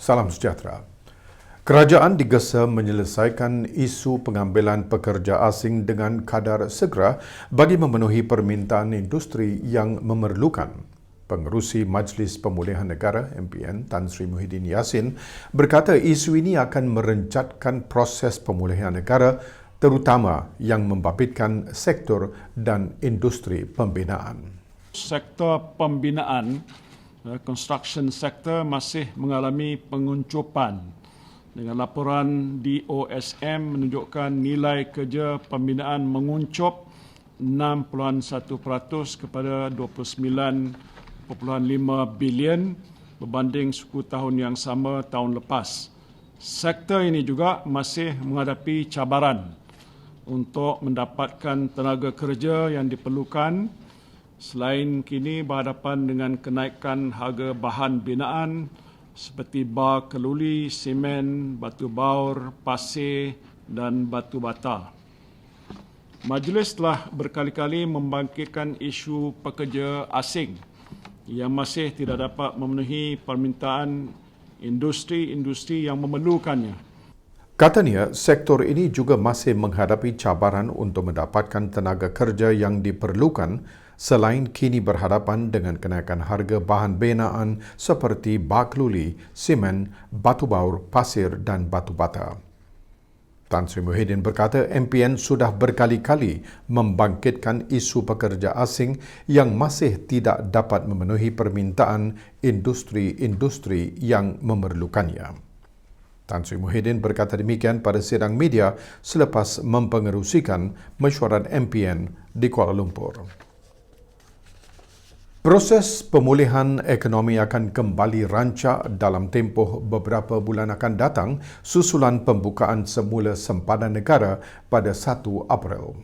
Salam sejahtera. Kerajaan digesa menyelesaikan isu pengambilan pekerja asing dengan kadar segera bagi memenuhi permintaan industri yang memerlukan. Pengerusi Majlis Pemulihan Negara MPN Tan Sri Muhyiddin Yassin berkata isu ini akan merencatkan proses pemulihan negara terutama yang membabitkan sektor dan industri pembinaan. Sektor pembinaan, construction sector masih mengalami penguncupan dengan laporan DOSM menunjukkan nilai kerja pembinaan menguncup 6.1% kepada 29.5 bilion berbanding suku tahun yang sama tahun lepas. Sektor ini juga masih menghadapi cabaran untuk mendapatkan tenaga kerja yang diperlukan selain kini berhadapan dengan kenaikan harga bahan binaan seperti bar keluli, semen, batu baur, pasir dan batu bata. Majlis telah berkali-kali membangkitkan isu pekerja asing yang masih tidak dapat memenuhi permintaan industri-industri yang memerlukannya. Katanya, sektor ini juga masih menghadapi cabaran untuk mendapatkan tenaga kerja yang diperlukan selain kini berhadapan dengan kenaikan harga bahan binaan seperti bar keluli, semen, batu baur, pasir dan batu bata. Tan Sri Muhyiddin berkata MPN sudah berkali-kali membangkitkan isu pekerja asing yang masih tidak dapat memenuhi permintaan industri-industri yang memerlukannya. Tan Sri Muhyiddin berkata demikian pada sidang media selepas mempengerusikan mesyuarat MPN di Kuala Lumpur. Proses pemulihan ekonomi akan kembali rancak dalam tempoh beberapa bulan akan datang susulan pembukaan semula sempadan negara pada 1 April.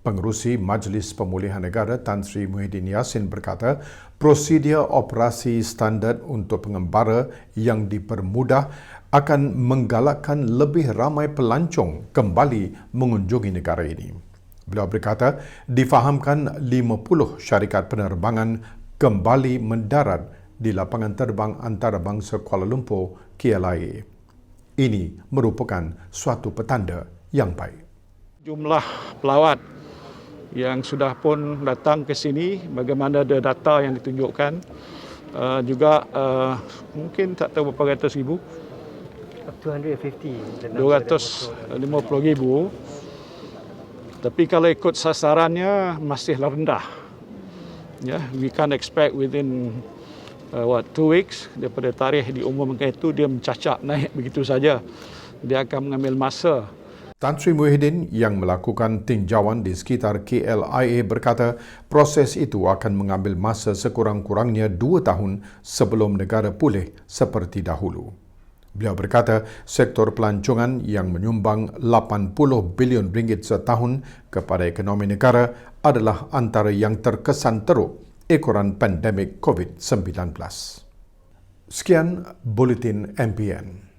Pengerusi Majlis Pemulihan Negara Tan Sri Muhyiddin Yassin berkata prosedur operasi standard untuk pengembara yang dipermudah akan menggalakkan lebih ramai pelancong kembali mengunjungi negara ini. Beliau berkata difahamkan 50 syarikat penerbangan kembali mendarat di lapangan terbang antarabangsa Kuala Lumpur KLIA. Ini merupakan suatu petanda yang baik. Jumlah pelawat yang sudah pun datang ke sini, bagaimana ada data yang ditunjukkan, juga mungkin tak tahu berapa ratus ribu. 250 ribu. Tapi kalau ikut sasarannya masihlah rendah. We can't expect within 2 weeks daripada tarikh diumumkan itu dia mencacak naik begitu saja. Dia akan mengambil masa. Tan Sri Muhyiddin yang melakukan tinjauan di sekitar KLIA berkata proses itu akan mengambil masa sekurang-kurangnya 2 tahun sebelum negara pulih seperti dahulu. Beliau berkata sektor pelancongan yang menyumbang 80 bilion ringgit setahun kepada ekonomi negara adalah antara yang terkesan teruk ekoran pandemik COVID-19. Sekian Buletin MPN.